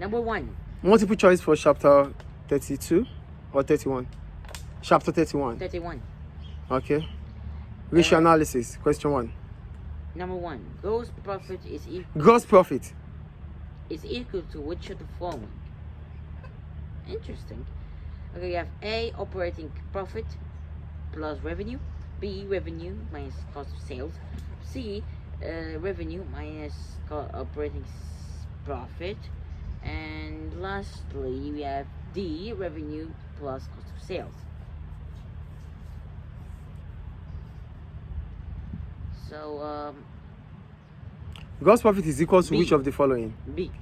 Number 1. Multiple choice for chapter 32 or 31? Chapter 31. 31. Okay. Ratio analysis. Question 1. Number 1. Gross profit is Gross profit equal to which of the following? Interesting. Okay, you have A, operating profit plus revenue. B, revenue minus cost of sales. C, revenue minus operating profit. And lastly, we have D, revenue plus cost of sales. So, gross profit is equal to B. which of the following? B.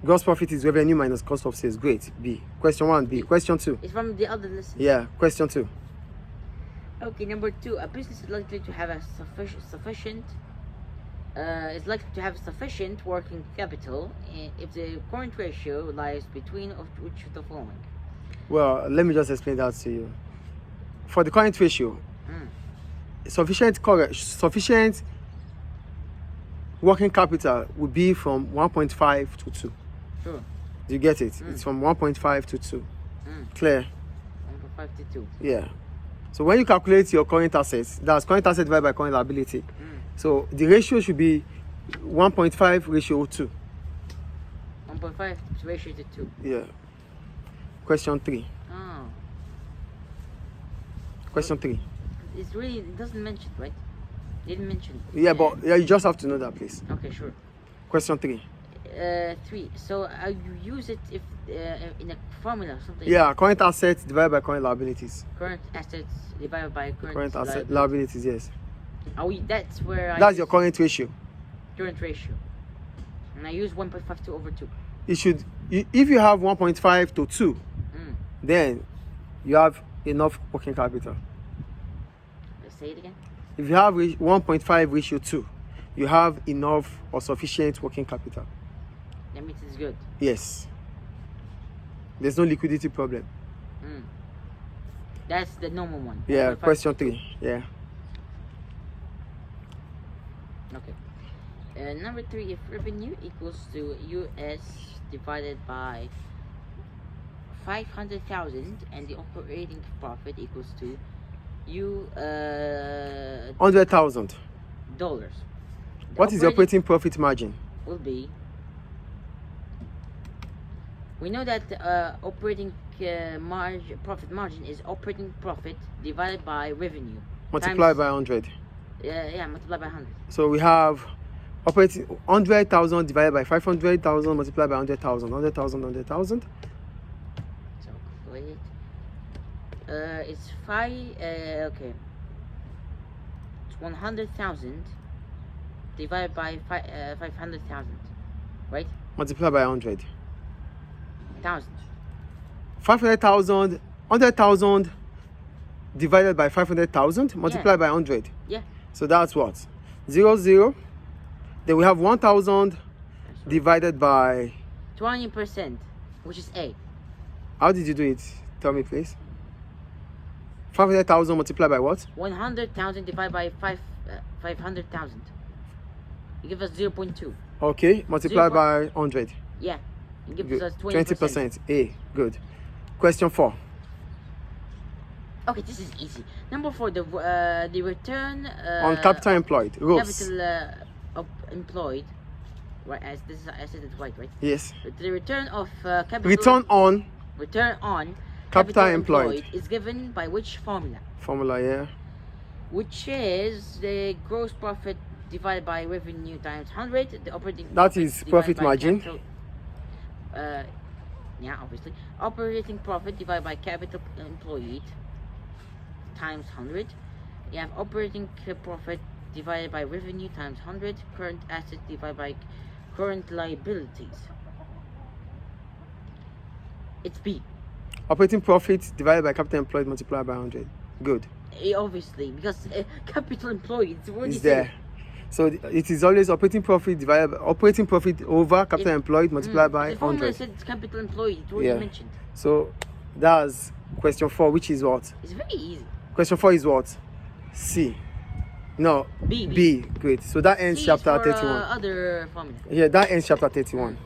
Gross profit is revenue minus cost of sales. Great. B. Question 1. B. Question 2. It's from the other lesson. Yeah. Question 2. Okay, number 2. A business is likely to have a sufficient working capital if the current ratio lies between which of the following? Well, let me just explain that to you. For the current ratio, sufficient working capital would be from 1.5 to 2. Sure. Do you get it? It's from 1.5 to 2. Clear? 1.5 to 2. Yeah. So when you calculate your current assets, that's current asset divided by current liability. So the ratio should be 1.5 ratio 2. 1.5 ratio to 2. Yeah. Question 3. Oh. Question 3. It doesn't mention, right? Didn't mention. Yeah, but you just have to know that, please. Okay, sure. Question 3. 3. So you use it if in a formula or something. Yeah, current assets divided by current liabilities. Current assets divided by current Asset liabilities, yes. That's where That's your current ratio. Current ratio. And I use 1.52 over 2. It should, if you have 1.5 to 2, then you have enough working capital. Let's say it again. If you have 1.5 ratio 2, you have enough or sufficient working capital. That means it's good. Yes. There's no liquidity problem. That's the normal one. Yeah, question 3. Yeah. Okay. Number 3, if revenue equals to US divided by 500,000 and the operating profit equals to $100,000. What is the operating profit margin? Will be. We know that operating profit margin is operating profit divided by revenue. Multiplied by 100. Yeah, multiplied by 100. So we have operating 100,000 divided by 500,000 multiplied by 100,000. 100,000, 100,000. So calculate it. It's 5. Okay. It's 100,000 divided by 500,000, right? Multiplied by 100. 1,000. 500,000, 100,000 divided by 500,000 multiplied by 100. Yeah. So that's what? 0, 0. Then we have 1,000 divided by 20%, which is A. How did you do it? Tell me, please. 500,000 multiplied by what? 100,000 divided by 500,000. You give us 0.2. Okay, multiplied by 100. Yeah. You give us 20%. A. Good. Question 4. Okay, this is easy. Number 4, the return on capital employed. Rules. Capital employed. Right, I said it right? Yes. The return of capital. Return on capital employed is given by which formula? Formula, yeah. Which is the gross profit divided by revenue times 100. The operating. That is profit margin. Capital, yeah, obviously. Operating profit divided by capital employed times 100. You have operating profit divided by revenue times 100. Current assets divided by current liabilities. It's B. Operating profit divided by capital employed multiplied by 100. Good. Obviously, because capital employed is there. So it is always operating profit divided by operating profit over capital employed multiplied by 100. The formula said it's capital employed. It already mentioned. So that's question 4, which is what? It's very easy. Question 4 is what? C. No. B. Great. So that ends C chapter is for, 31. Other formula. Yeah, that ends chapter 31.